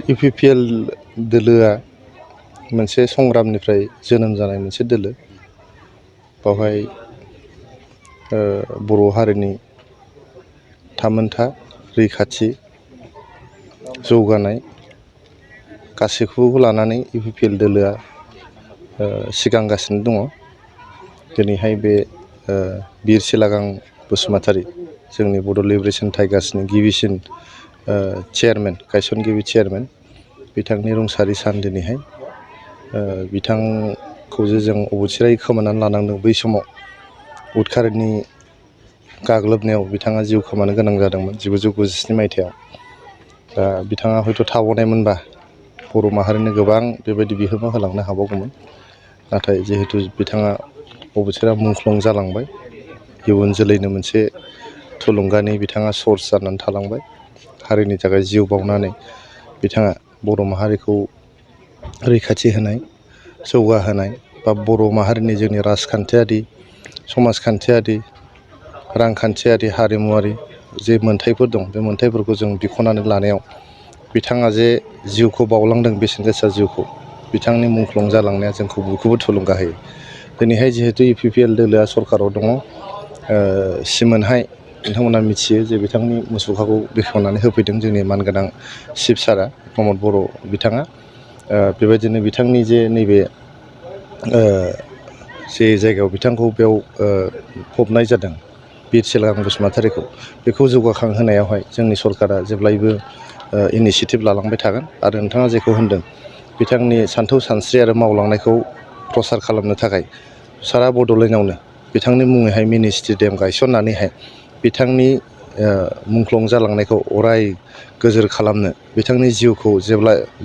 UPPL दोलोआ मोनसे संग्रामनिफ्राय जोनोम जानाय मोनसे दोलो। बावहाय बर' हारिनि थामोनथा, रैखाथि, जौगानाय गासैखौबो लानानै इउपिपिएल दोलोआ सिगांगासिनो दङ। दिनैहाय बे बिर सिलागां बसुमतारी जोंनि बड' लिबारेसन टाइगार्सनि गिबिसिन चेयारमेन, गायसनगिरि चेयारमेन बिथांनि रुंसारि सान दिनैहाय। बिथांखौ जों अबथिरायै खोमानानै लानांदों। बै समाव उदखारिनि गाग्लोबनायाव बिथाङा जिउ खोमानो गोनां जादोंमोन 1997 मायथाइयाव। दा बिथाङा हयथ' थाबावनायमोनबा बर' माहारिनो गोबां बेबायदि बिहोमा होलांनो हाबावगौमोन। नाथाय जिहेतु बिथाङा अबथिरा मुंख्लं जालांबाय, इयुन जोलैनो मोनसे थुलुंगानि बिथाङा सर्स जानानै थालांबाय। हारिनि थाखाय जिउ बावनानै बिथाङा बर' माहारिखौ रैखाथि होनाय, जौगाहोनाय बा बर' माहारिनि जोंनि राजखान्थियारि, समाजखान्थियारि, रांखान्थियारि, हारिमुवारि जे मोन्थाइफोर दं, बे मोन्थाइफोरखौ जों बिख'नानै लानायाव बिथाङा जे जिउखौ बावलांदों, बेसेन गोसा जिउखौ, बिथांनि मुंख्लं जालांनाया जोंखौ बयखौबो थुलुंगा होयो। दिनैहाय जिहेतु इउपिपिएल दोलोआ सरकाराव दङ, सिमोनहाय नोंथांमोना मिथियो जे बिथांनि मुसुखाखौ बेखेवनानै होफैदों जोंनि मानगोनां चिफ सारआ प्रमद बर' बिथाङा। बेबायदिनो बिथांनि जे नैबे जे जायगायाव बिथांखौ बेयाव फबनाय जादों बिर सिलागां बसुमतारीखौ, बेखौ जौगाखांहोनायावहाय जोंनि सरकारा जेब्लायबो इनिसियेटिभ लालांबाय थागोन। आरो नोंथाङा जेखौ होनदों बिथांनि सान्थौ सानस्रि आरो मावलांनायखौ प्रसार खालामनो थाखाय सारा बड'लेण्डआवनो बिथांनि मुङैहाय मिनि स्टेडियाम गायसननानैहाय बिथांनि मुंख्लं जालांनायखौ अराय गोजोर खालामनो, बिथांनि जिउखौ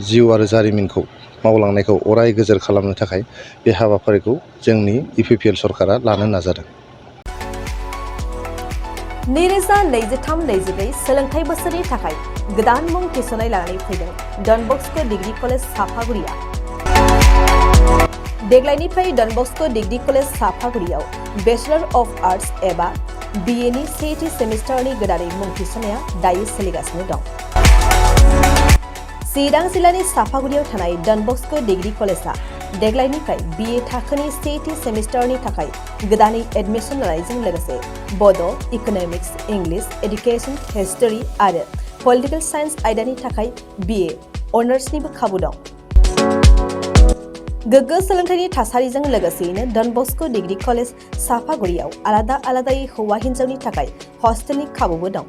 जिउ आरो जारिमिनखौ मावलांनायखौ अराय गोजोर खालामनो थाखाय बे हाबाफारिखौ जोंनि इउपिपिएल सरकारा लानो नाजादों। 2023-24 सोलोंथाइ बोसोरनि थाखाय गोदान मुं थिसननाय लानानै फैदों डन बस्क' डिग्री कलेज साफागुरिया। देग्लायनिफ्राय डन बस्क' डिग्री कलेज साफागुरियाव बेचलर अफ आर्ट्स एबा BA नि सेथि सेमिस्टारनि गोदानै मुं थिसननाया दायो सोलिगासिनो दं। चिरां जिल्लानि साफागुरियाव थानाय डन बस्क' डिग्री कलेजआ देग्लायनिफ्राय BA थाखोनि सेथि सेमिस्टारनि थाखाय गोदानै एडमिसन लानायजों लोगोसे बड', इक'नमिक्स, इंलिश, एडुकेशन, हिस्टरी आरो पलिटिकल साइन्स आयदानि थाखाय BA अनार्सनिबो खाबु दं। गोग्गो सोलोंथाइनि थासारिजों लोगोसेयैनो डन बस्क' डिग्री कलेज साफागुरियाव आलादा आलादायै हौवा हिन्जावनि थाखाय हस्टेलनि खाबुबो दं।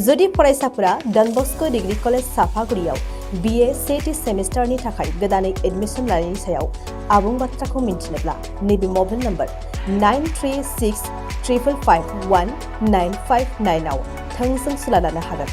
जुदि फरायसाफोरा डन बस्क' डिग्री कलेज साफागुरियाव BA सेथि सेमिस्टारनि थाखाय गोदानै एडमिसन लानायनि सायाव आबुं बाथ्राखौ मिन्थिनोब्ला नैबे मबाइल नम्बर 9365519559 आव थोंजों सुला लानो हागोन।